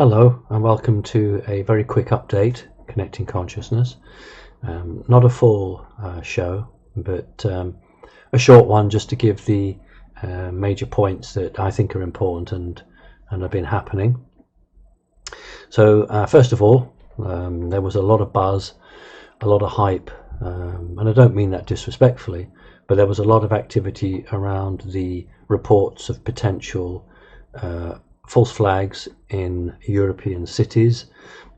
Hello and welcome to a very quick update, Connecting Consciousness. Not a full show, but a short one just to give the major points that I think are important and have been happening. So first of all, there was a lot of buzz, a lot of hype, and I don't mean that disrespectfully, but there was a lot of activity around the reports of potential false flags in European cities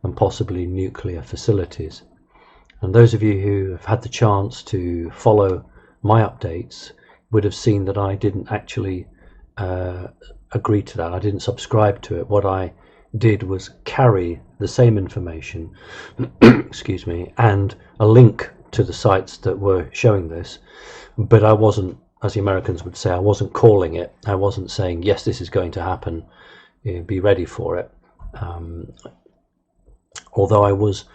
and possibly nuclear facilities. And those of you who have had the chance to follow my updates would have seen that I didn't actually agree to that. I didn't subscribe to it. What I did was carry the same information excuse me, and a link to the sites that were showing this, but I wasn't, as the Americans would say, I wasn't calling it. I wasn't saying yes, this is going to happen, be ready for it, although I was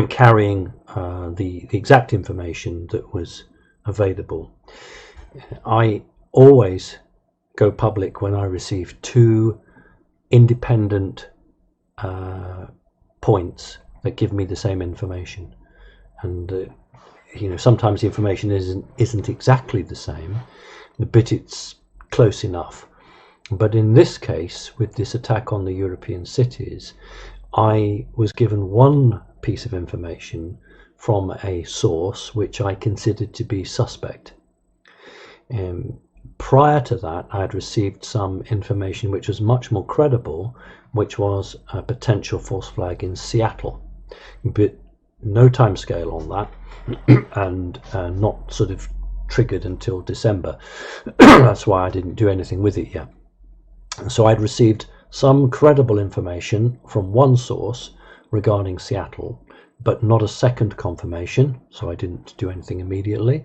carrying the exact information that was available. I always go public when I receive two independent points that give me the same information, and sometimes the information isn't exactly the same, but it's close enough. But in this case, with this attack on the European cities, I was given one piece of information from a source which I considered to be suspect. Prior to that, I had received some information which was much more credible, which was a potential false flag in Seattle, but no time scale on that, and not sort of triggered until December. That's why I didn't do anything with it yet. So I'd received some credible information from one source regarding Seattle, but not a second confirmation, so I didn't do anything immediately.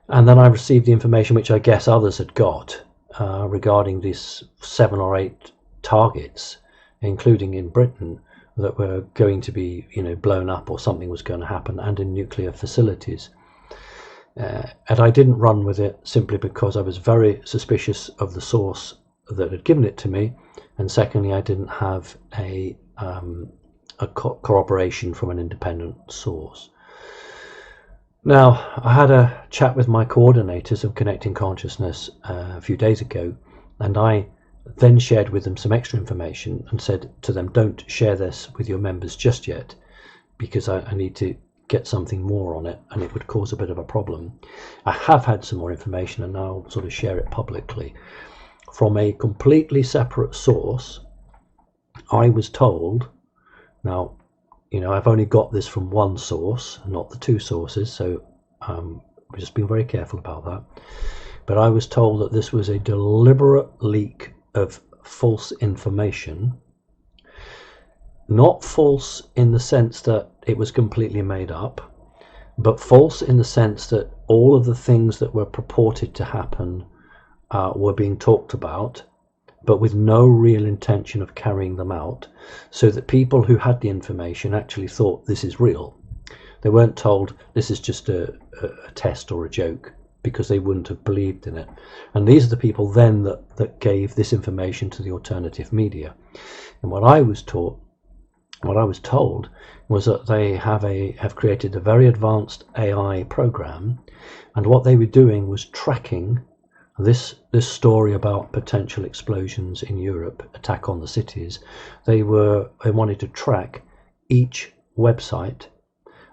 And then I received the information which I guess others had got regarding these 7 or 8 targets, including in Britain, that were going to be blown up, or something was going to happen, and in nuclear facilities. And I didn't run with it simply because I was very suspicious of the source that had given it to me, and secondly, I didn't have a corroboration from an independent source. Now, I had a chat with my coordinators of Connecting Consciousness a few days ago, and I then shared with them some extra information and said to them, don't share this with your members just yet, because I need to get something more on it, and it would cause a bit of a problem. I have had some more information, and I'll sort of share it publicly. From a completely separate source, I was told, now, I've only got this from one source, not the two sources, so we've just been very careful about that. But I was told that this was a deliberate leak of false information, not false in the sense that it was completely made up, but false in the sense that all of the things that were purported to happen were being talked about, but with no real intention of carrying them out, so that people who had the information actually thought this is real. They weren't told this is just a test or a joke, because they wouldn't have believed in it. And these are the people then that gave this information to the alternative media. And what I was told was that they have created a very advanced AI program, and what they were doing was tracking this story about potential explosions in Europe, attack on the cities. They wanted to track each website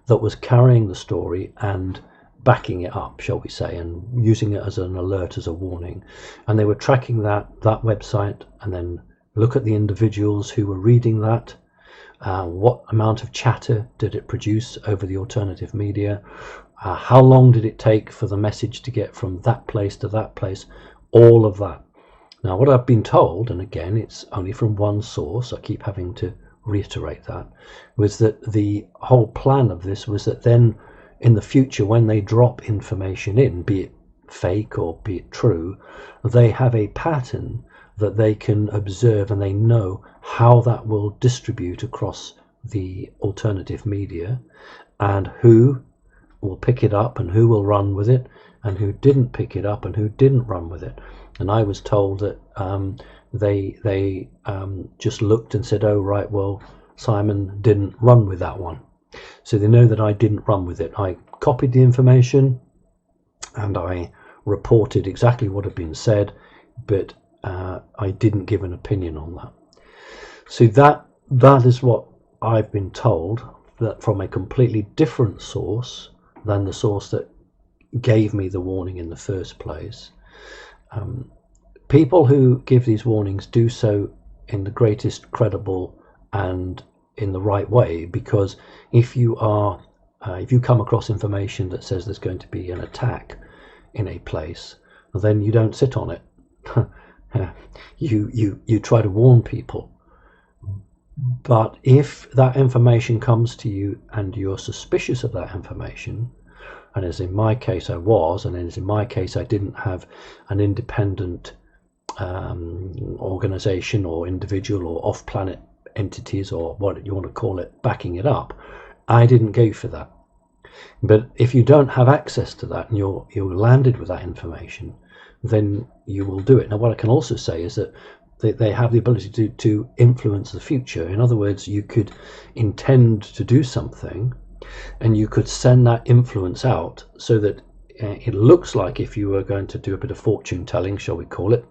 that was carrying the story and backing it up, shall we say, and using it as an alert, as a warning. And they were tracking that website, and then look at the individuals who were reading that. What amount of chatter did it produce over the alternative media? How long did it take for the message to get from that place to that place? All of that. Now, what I've been told, and again, it's only from one source, I keep having to reiterate that, was that the whole plan of this was that then in the future, when they drop information in, be it fake or be it true, they have a pattern that they can observe, and they know how that will distribute across the alternative media, and who will pick it up and who will run with it, and who didn't pick it up and who didn't run with it. And I was told that they just looked and said, oh right, well Simon didn't run with that one. So they know that I didn't run with it. I copied the information and I reported exactly what had been said, but I didn't give an opinion on that. So that is what I've been told, that from a completely different source than the source that gave me the warning in the first place. People who give these warnings do so in the greatest credible and in the right way, because if you come across information that says there's going to be an attack in a place, then you don't sit on it. you try to warn people. But if that information comes to you and you're suspicious of that information, and as in my case I was, and as in my case I didn't have an independent organization or individual or off-planet entities or what you want to call it backing it up, I didn't go for that. But if you don't have access to that and you're landed with that information, then you will do it. Now what I can also say is that they have the ability to influence the future. In other words, you could intend to do something and you could send that influence out so that it looks like if you were going to do a bit of fortune telling, shall we call it,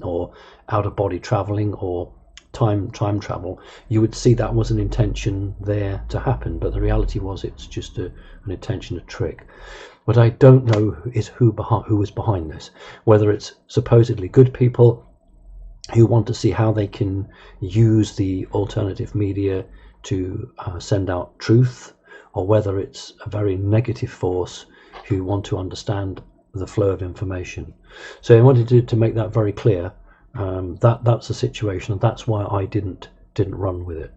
or out of body traveling or time travel, you would see that was an intention there to happen, but the reality was it's just an intention, a trick. What I don't know is who was behind this, whether it's supposedly good people who want to see how they can use the alternative media to send out truth, or whether it's a very negative force who want to understand the flow of information. So I wanted to make that very clear. That's the situation, and that's why I didn't run with it.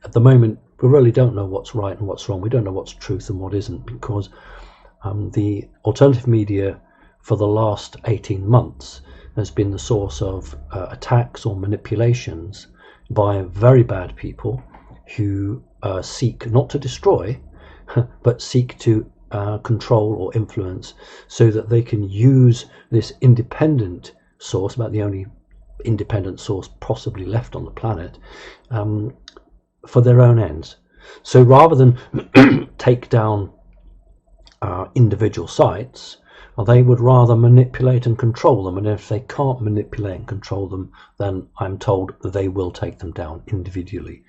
At the moment we really don't know what's right and what's wrong. We don't know what's truth and what isn't, because the alternative media for the last 18 months has been the source of attacks or manipulations by very bad people who seek not to destroy but seek to control or influence, so that they can use this independent source, about the only independent source possibly left on the planet, for their own ends. So rather than take down individual sites, they would rather manipulate and control them, and if they can't manipulate and control them, then I'm told that they will take them down individually.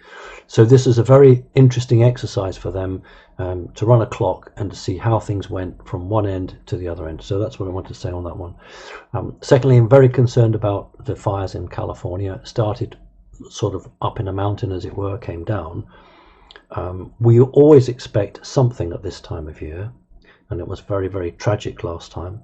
So this is a very interesting exercise for them, to run a clock and to see how things went from one end to the other end. So that's what I want to say on that one. Secondly, I'm very concerned about the fires in California. It started sort of up in a mountain, as it were, came down. We always expect something at this time of year, and it was very, very tragic last time.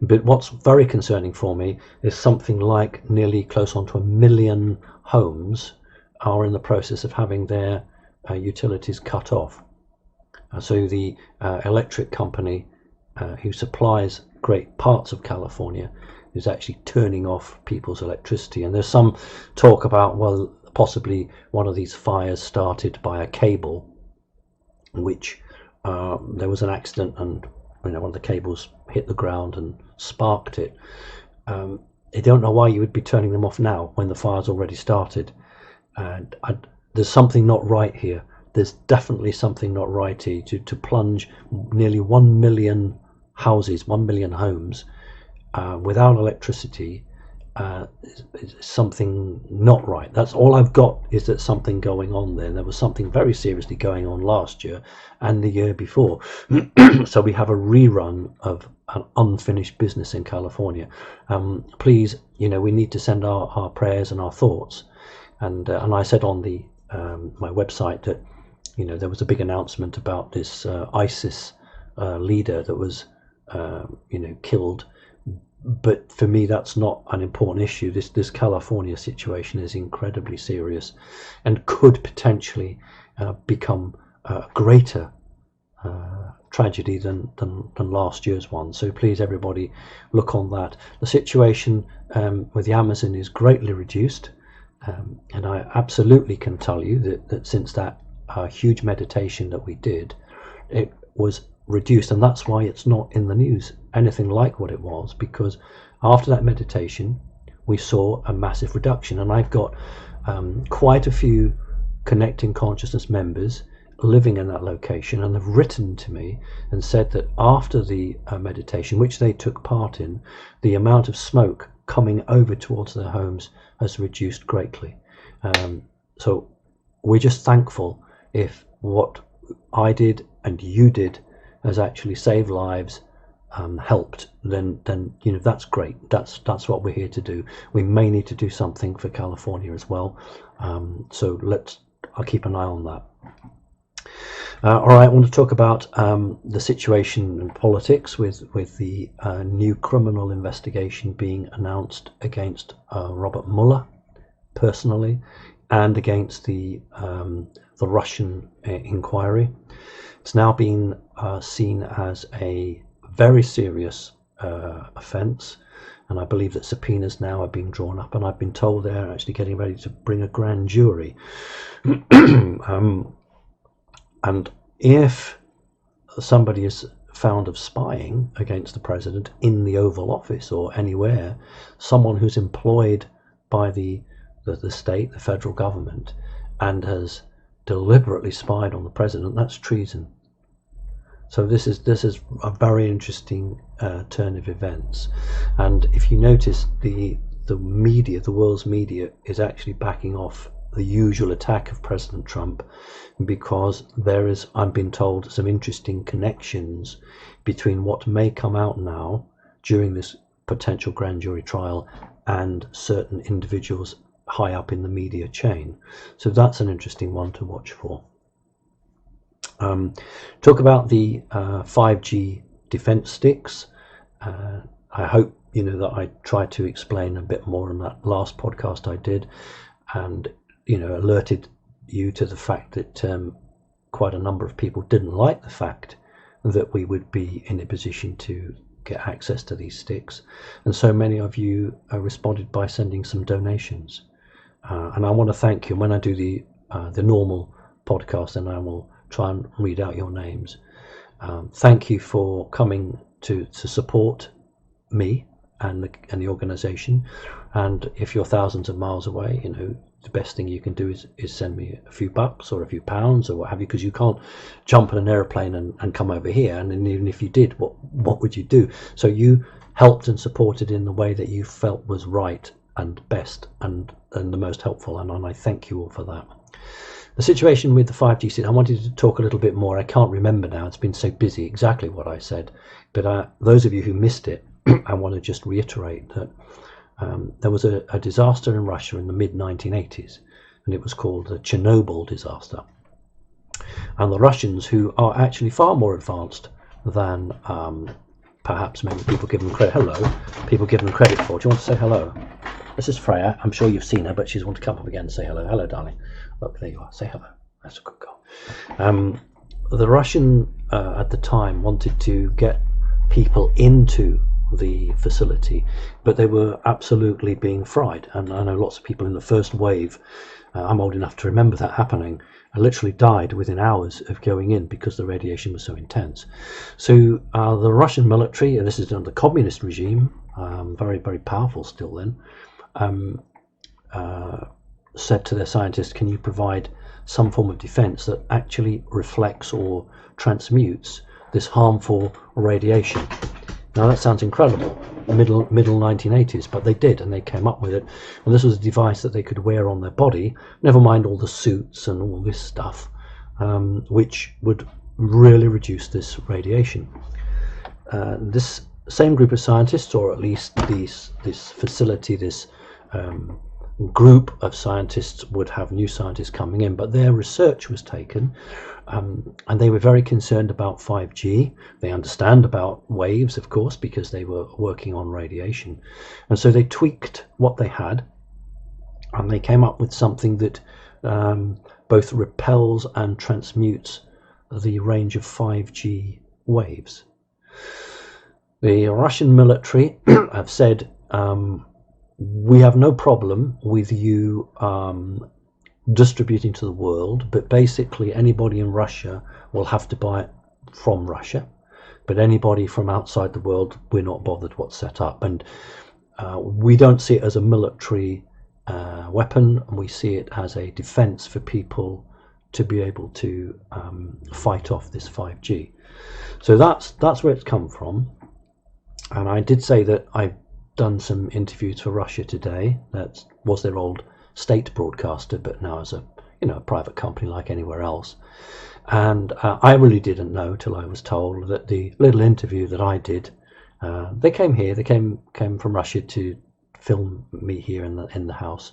But what's very concerning for me is something like nearly close on to 1 million homes are in the process of having their utilities cut off. So the electric company who supplies great parts of California is actually turning off people's electricity. And there's some talk about, well, possibly one of these fires started by a cable, which there was an accident and one of the cables hit the ground and sparked it. I don't know why you would be turning them off now when the fire's already started. And there's something not right here. There's definitely something not right here to plunge nearly 1 million houses, 1 million homes without electricity. Is something not right. That's all I've got, is that something going on there. There was something very seriously going on last year and the year before. So we have a rerun of an unfinished business in California. Please, we need to send our prayers and our thoughts. And I said on the my website that there was a big announcement about this ISIS leader that was killed. But for me, that's not an important issue. This California situation is incredibly serious and could potentially become a greater tragedy than last year's one. So please, everybody, look on that. The situation with the Amazon is greatly reduced, and I absolutely can tell you that since that huge meditation that we did, it was reduced, and that's why it's not in the news anything like what it was, because after that meditation we saw a massive reduction. And I've got quite a few Connecting Consciousness members living in that location, and have written to me and said that after the meditation, which they took part in, the amount of smoke coming over towards their homes has reduced greatly. So we're just thankful if what I did and you did has actually saved lives, helped, then that's great. That's what we're here to do. We may need to do something for California as well. So I'll keep an eye on that. All right, I want to talk about the situation in politics with the new criminal investigation being announced against Robert Mueller personally, and against the Russian inquiry. It's now been seen as a very serious offence, and I believe that subpoenas now are being drawn up, and I've been told they're actually getting ready to bring a grand jury. And if somebody is found of spying against the president in the Oval Office or anywhere, someone who's employed by the state, the federal government, and has deliberately spied on the president, that's treason. So this is a very interesting turn of events. And if you notice, the media, the world's media, is actually backing off the usual attack of President Trump, because there is, I'm being told, some interesting connections between what may come out now during this potential grand jury trial and certain individuals high up in the media chain. So that's an interesting one to watch for. Talk about the 5G defense sticks. I hope that I tried to explain a bit more in that last podcast I did, and alerted you to the fact that quite a number of people didn't like the fact that we would be in a position to get access to these sticks, and so many of you responded by sending some donations, and I want to thank you. When I do the normal podcast, and I will try and read out your names. Thank you for coming to support me and the organization. And if you're thousands of miles away, the best thing you can do is send me a few bucks or a few pounds or what have you, because you can't jump in an airplane and come over here. And even if you did, what would you do? So you helped and supported in the way that you felt was right and best and the most helpful, and I thank you all for that. The situation with the 5G system, I wanted to talk a little bit more. I can't remember now, it's been so busy exactly what I said, but those of you who missed it, I want to just reiterate that there was a disaster in Russia in the mid-1980s, and it was called the Chernobyl disaster. And the Russians, who are actually far more advanced than perhaps maybe people give them credit for. Do you want to say hello? This is Freya. I'm sure you've seen her, but she's want to come up again and say hello. Hello, darling. Look, there you are. Say hello. That's a good girl. The Russian at the time wanted to get people into the facility, but they were absolutely being fried. And I know lots of people in the first wave, I'm old enough to remember that happening, literally died within hours of going in because the radiation was so intense. So the Russian military, and this is under the communist regime, very, very powerful still then, said to their scientists, can you provide some form of defense that actually reflects or transmutes this harmful radiation? Now that sounds incredible, middle 1980s, but they did, and they came up with it. And this was a device that they could wear on their body, never mind all the suits and all this stuff, which would really reduce this radiation. This same group of scientists, or at least this facility, this group of scientists, would have new scientists coming in, but their research was taken, and they were very concerned about 5G. They understand about waves, of course, because they were working on radiation, and so they tweaked what they had, and they came up with something that both repels and transmutes the range of 5G waves. The Russian military have said, we have no problem with you distributing to the world, but basically anybody in Russia will have to buy it from Russia, but anybody from outside the world, we're not bothered what's set up. And We don't see it as a military weapon, and we see it as a defense for people to be able to fight off this 5G. So that's where it's come from. And I did say that I've done some interviews for Russia Today. That was their old state broadcaster, but now as a private company like anywhere else. And I really didn't know till I was told that the little interview that I did, they came here. They came from Russia to film me here in the house,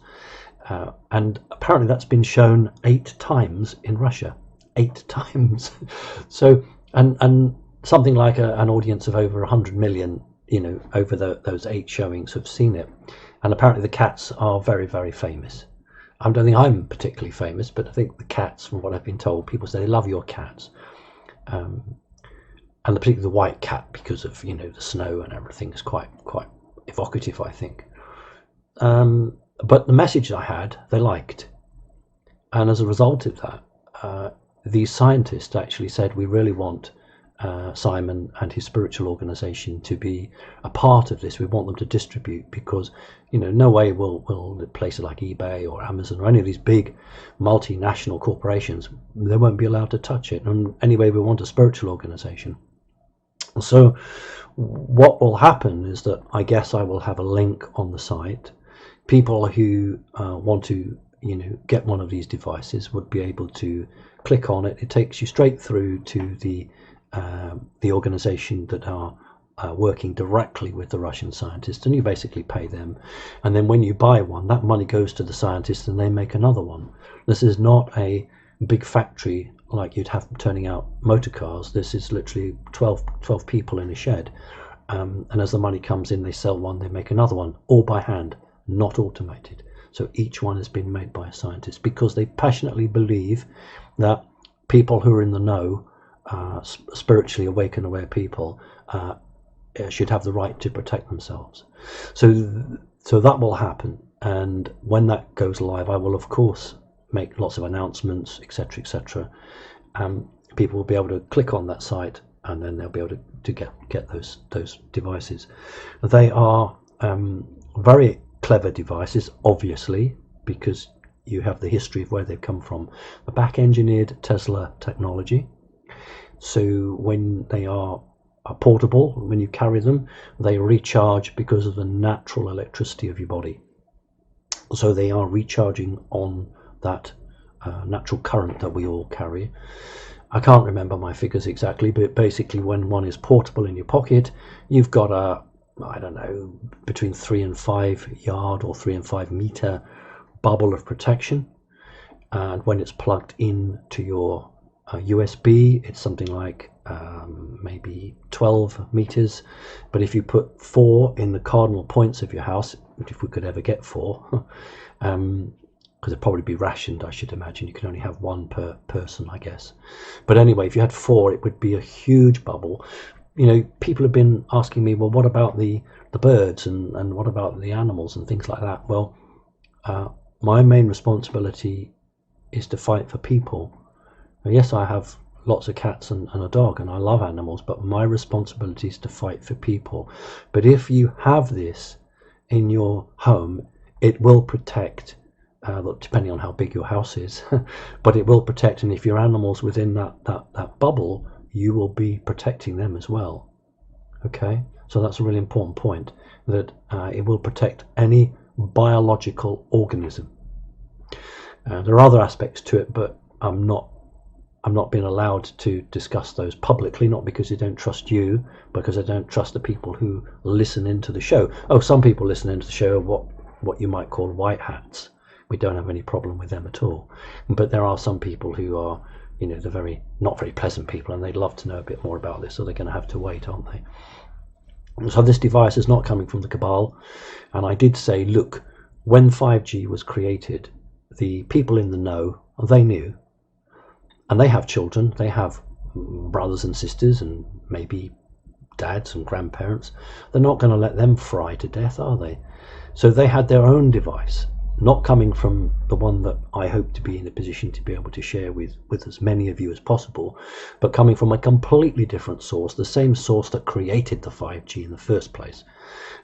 and apparently that's been shown 8 times in Russia. 8 times. So and something like an audience of over 100 million, over those 8 showings have seen it. And apparently the cats are very, very famous. I don't think I'm particularly famous, but I think the cats, from what I've been told, people say they love your cats. And particularly the white cat, because of the snow and everything, is quite evocative, I think. But the message I had, they liked. And as a result of that, these scientists actually said, we really want Simon and his spiritual organization to be a part of this. We want them to distribute, because no way will places like eBay or Amazon or any of these big multinational corporations, they won't be allowed to touch it. And anyway, we want a spiritual organization. So what will happen is that I guess I will have a link on the site. People who want to get one of these devices would be able to click on it. It takes you straight through to the organization that are working directly with the Russian scientists, and you basically pay them. And then when you buy one, that money goes to the scientists and they make another one. This is not a big factory like you'd have turning out motor cars. This is literally 12 people in a shed. And as the money comes in, they sell one, they make another one, all by hand, not automated. So each one has been made by a scientist, because they passionately believe that people who are in the know, spiritually awake and aware people, should have the right to protect themselves. So that will happen, and when that goes live, I will of course make lots of announcements, etc. People will be able to click on that site, and then they'll be able to get those devices. They are very clever devices, obviously, because you have the history of where they've come from. The back engineered Tesla technology. So when they are portable, when you carry them, they recharge because of the natural electricity of your body. So they are recharging on that natural current that we all carry. I can't remember my figures exactly, but basically when one is portable in your pocket, you've got I don't know, between 3 and 5 yard or 3 and 5 meter bubble of protection. And when it's plugged in to your USB, it's something like maybe 12 meters. But if you put 4 in the cardinal points of your house, if we could ever get 4, because it'd probably be rationed, I should imagine. You can only have 1 per person, I guess. But anyway, if you had 4, it would be a huge bubble. People have been asking me, well, what about the birds and what about the animals and things like that? Well, my main responsibility is to fight for people. Yes, I have lots of cats and a dog, and I love animals, but my responsibility is to fight for people. But if you have this in your home, it will protect, depending on how big your house is, but it will protect. And if your animal's within that bubble, you will be protecting them as well. Okay, so that's a really important point, that it will protect any biological organism. There are other aspects to it, but I'm not being allowed to discuss those publicly, not because I don't trust you, because I don't trust the people who listen into the show. Oh, some people listen into the show are what you might call white hats. We don't have any problem with them at all. But there are some people who are, they're not very pleasant people, and they'd love to know a bit more about this, so they're going to have to wait, aren't they? So this device is not coming from the cabal. And I did say, look, when 5G was created, the people in the know, they knew. And they have children, they have brothers and sisters, and maybe dads and grandparents. They're not going to let them fry to death, are they? So they had their own device. not coming from the one that I hope to be in a position to be able to share with as many of you as possible, but coming from a completely different source, the same source that created the 5G in the first place.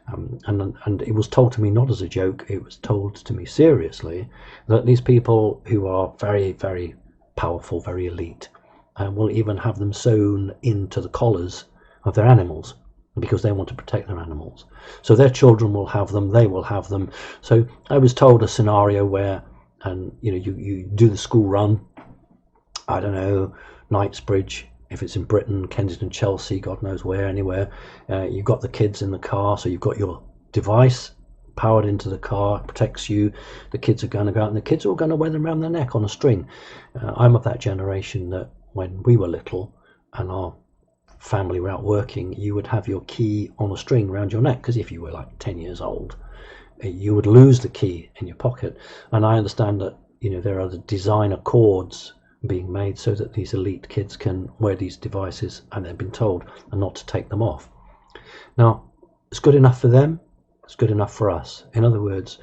And it was told to me not as a joke, it was told to me seriously, that these people who are very, very powerful, very elite, will even have them sewn into the collars of their animals, because they want to protect their animals. So their children will have them, they will have them. So I was told a scenario where, and you do the school run, I don't know, Knightsbridge, if it's in Britain, Kensington, Chelsea, God knows where, anywhere. You've got the kids in the car, so you've got your device powered into the car, it protects you. The kids are going to go out, and the kids are all going to wear them around their neck on a string. I'm of that generation that when we were little and our family were out working, you would have your key on a string around your neck, because if you were like 10 years old, you would lose the key in your pocket. And I understand that there are the designer cords being made so that these elite kids can wear these devices, and they've been told and not to take them off. Now, it's good enough for them, it's good enough for us. In other words,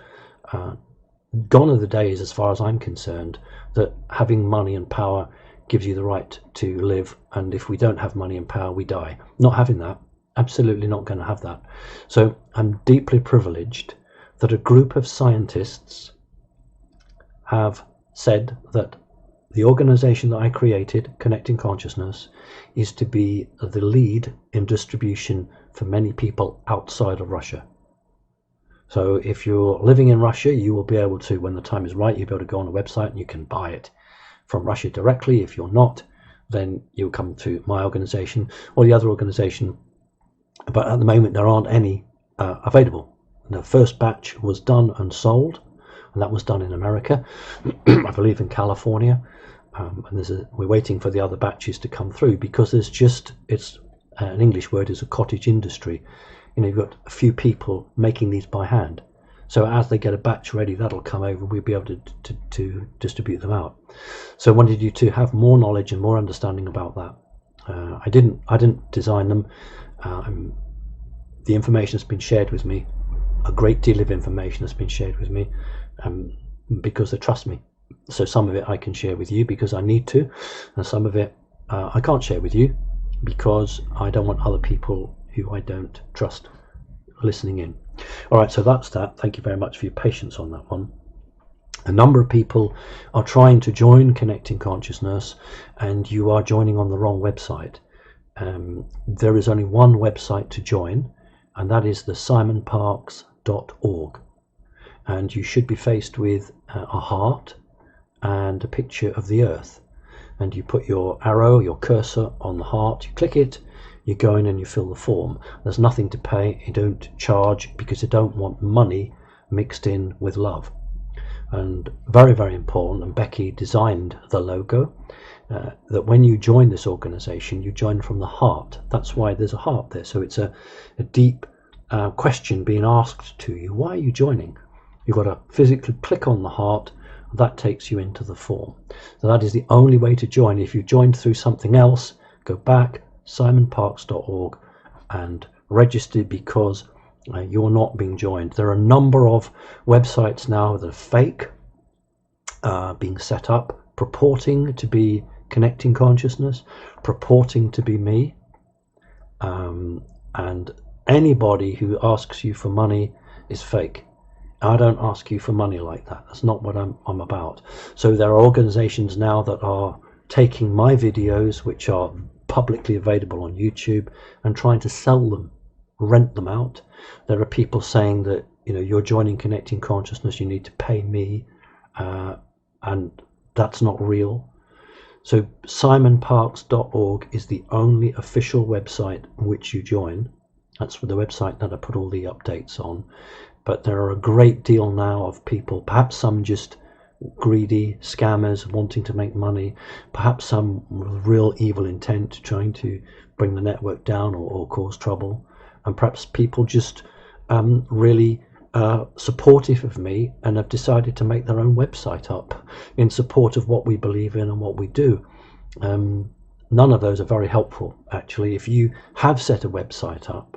gone are the days, as far as I'm concerned, that having money and power gives you the right to live, and if we don't have money and power, we die. Not having that, absolutely not going to have that. So I'm deeply privileged that a group of scientists have said that the organization that I created, Connecting Consciousness, is to be the lead in distribution for many people outside of Russia. So if you're living in Russia, you will be able to, when the time is right, you'll be able to go on a website and you can buy it from Russia directly. If you're not, then you'll come to my organization or the other organization. But at the moment, there aren't any available. The first batch was done and sold, and that was done in America, I believe in California. And we're waiting for the other batches to come through, because it's an English word is a cottage industry. You've got a few people making these by hand. So as they get a batch ready, that'll come over, we'll be able to distribute them out. So I wanted you to have more knowledge and more understanding about that. I didn't design them. The information has been shared with me. A great deal of information has been shared with me because they trust me. So some of it I can share with you because I need to, and some of it I can't share with you because I don't want other people who I don't trust listening in. All right, so that's that. Thank you very much for your patience on that one. A number of people are trying to join Connecting Consciousness, and you are joining on the wrong website. There is only one website to join, and that is the simonparkes.org. And you should be faced with a heart and a picture of the earth. And you put your arrow, your cursor on the heart, you click it, you go in and you fill the form. There's nothing to pay, you don't charge, because you don't want money mixed in with love. And very, very important, and Becky designed the logo, that when you join this organization, you join from the heart. That's why there's a heart there. So it's a deep question being asked to you. Why are you joining? You've got to physically click on the heart. That takes you into the form. So that is the only way to join. If you joined through something else, go back, simonparkes.org, and register, because you're not being joined. There are a number of websites now that are fake, being set up, purporting to be Connecting Consciousness, purporting to be me, and anybody who asks you for money is fake. I don't ask you for money like that. That's not what I'm about. So there are organizations now that are taking my videos, which are publicly available on YouTube, and trying to sell them, rent them out. There are people saying that you're joining Connecting Consciousness, you need to pay me, and that's not real. So simonparkes.org is the only official website which you join. That's for the website that I put all the updates on. But there are a great deal now of people, perhaps some just greedy scammers wanting to make money, perhaps some with real evil intent trying to bring the network down or cause trouble, and perhaps people just really supportive of me and have decided to make their own website up in support of what we believe in and what we do. None of those are very helpful, actually. If you have set a website up,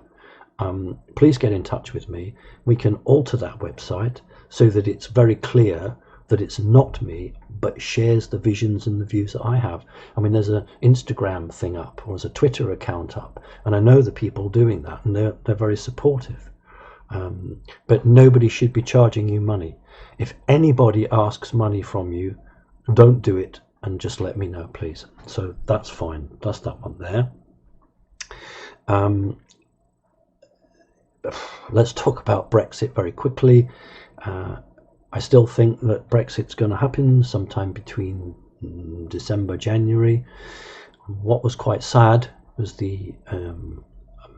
please get in touch with me. We can alter that website so that it's very clear that it's not me, but shares the visions and the views that I have. I mean, there's an Instagram thing up, or there's a Twitter account up, and I know the people doing that, and they're very supportive. But nobody should be charging you money. If anybody asks money from you, don't do it, and just let me know, please. So that's fine. That's that one there. Let's talk about Brexit very quickly. I still think that Brexit's going to happen sometime between December, January. What was quite sad was the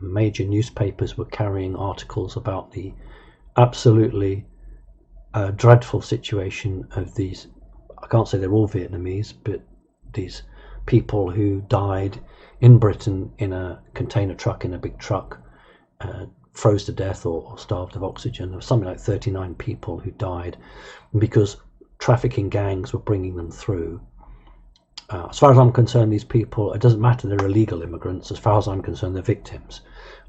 major newspapers were carrying articles about the absolutely dreadful situation of these, I can't say they're all Vietnamese, but these people who died in Britain in a container truck, in a big truck, froze to death or starved of oxygen. There was something like 39 people who died because trafficking gangs were bringing them through. As far as I'm concerned, these people, it doesn't matter, they're illegal immigrants. As far as I'm concerned, they're victims.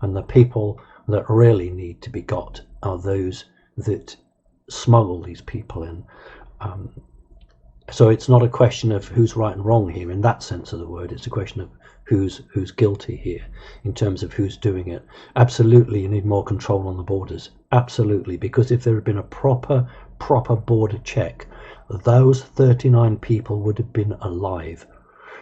And the people that really need to be got are those that smuggle these people in. So it's not a question of who's right and wrong here in that sense of the word. It's a question of who's guilty here in terms of who's doing it. Absolutely, you need more control on the borders. Absolutely, because if there had been a proper border check, those 39 people would have been alive.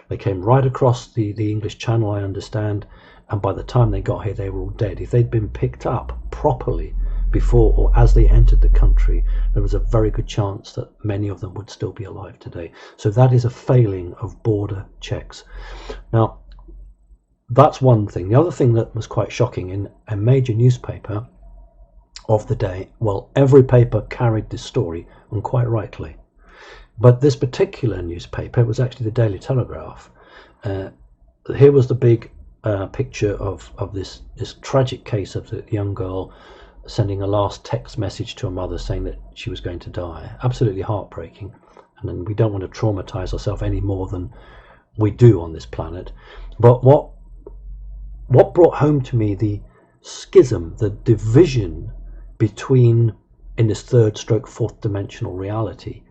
They came right across the English Channel, I understand, and by the time they got here, they were all dead. If they'd been picked up properly before or as they entered the country, there was a very good chance that many of them would still be alive today. So that is a failing of border checks. Now, that's one thing. The other thing that was quite shocking, in a major newspaper of the day, well, every paper carried this story, and quite rightly, but this particular newspaper was actually the Daily Telegraph. Here was the big picture of this tragic case of the young girl sending a last text message to her mother saying that she was going to die. Absolutely heartbreaking. And then we don't want to traumatize ourselves any more than we do on this planet. But what brought home to me the schism, the division between, in this third stroke fourth dimensional reality,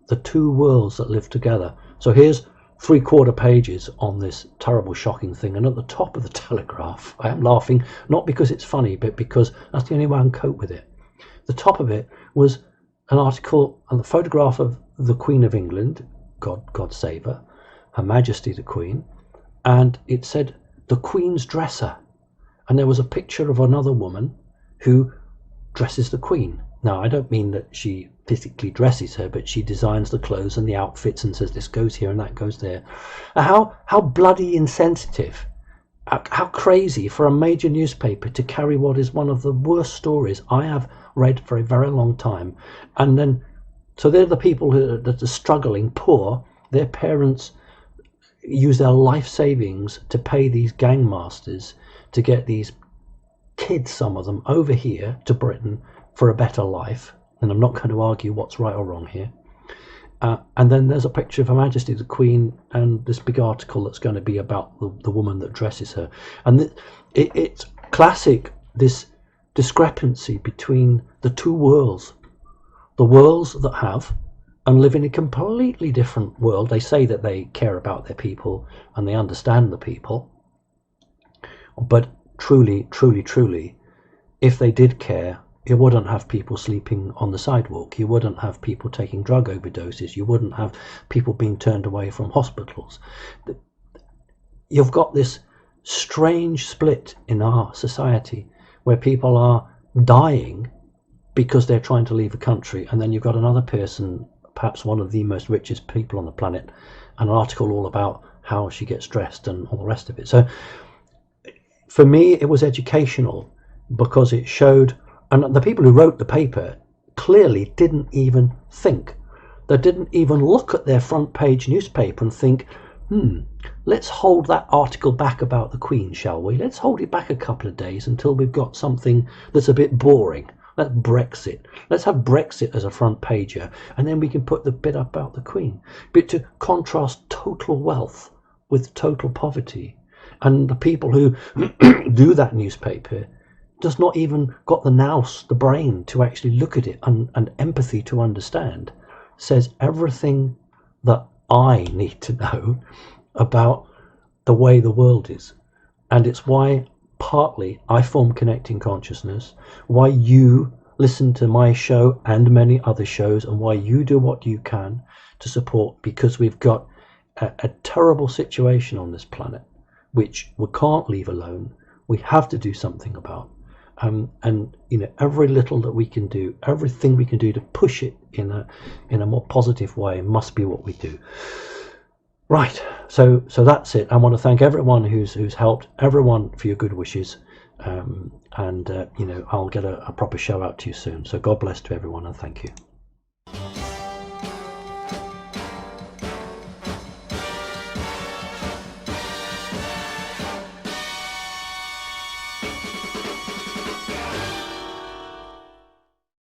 the two worlds that live together. So here's 3/4 pages on this terrible, shocking thing, and at the top of the Telegraph, I am laughing not because it's funny, but because that's the only way I can cope with it. The top of it was an article and the photograph of the Queen of England, God save her, Her Majesty the Queen, and it said the Queen's dresser, and there was a picture of another woman who dresses the Queen. Now, I don't mean that she physically dresses her, but she designs the clothes and the outfits and says this goes here and that goes there. How bloody insensitive, how crazy for a major newspaper to carry what is one of the worst stories I have read for a very long time. And then, so they're the people that are struggling, poor. Their parents use their life savings to pay these gangmasters to get these kids, some of them, over here to Britain for a better life. And I'm not going to argue what's right or wrong here. And then there's a picture of Her Majesty the Queen and this big article that's going to be about the woman that dresses her. And it's classic, this discrepancy between the two worlds. The worlds that have and live in a completely different world. They say that they care about their people and they understand the people. But truly, if they did care, you wouldn't have people sleeping on the sidewalk. You wouldn't have people taking drug overdoses. You wouldn't have people being turned away from hospitals. You've got this strange split in our society where people are dying because they're trying to leave a country, and then you've got another person, perhaps one of the most richest people on the planet, an article all about how she gets dressed and all the rest of it. So for me, it was educational because it showed. And the people who wrote the paper clearly didn't even think. They didn't even look at their front page newspaper and think, let's hold that article back about the Queen, shall we? Let's hold it back a couple of days until we've got something that's a bit boring. Let's Brexit. Let's have Brexit as a front pager, and then we can put the bit about the Queen. But to contrast total wealth with total poverty. And the people who do that newspaper does not even got the nous, the brain, to actually look at it, and empathy to understand, says everything that I need to know about the way the world is. And it's why partly I form Connecting Consciousness, why you listen to my show and many other shows, and why you do what you can to support, because we've got a terrible situation on this planet which we can't leave alone. We have to do something about. And every little that we can do, everything we can do to push it in a more positive way must be what we do. Right, so that's it. I want to thank everyone who's helped, everyone for your good wishes, and I'll get a proper show out to you soon. So God bless to everyone, and thank you.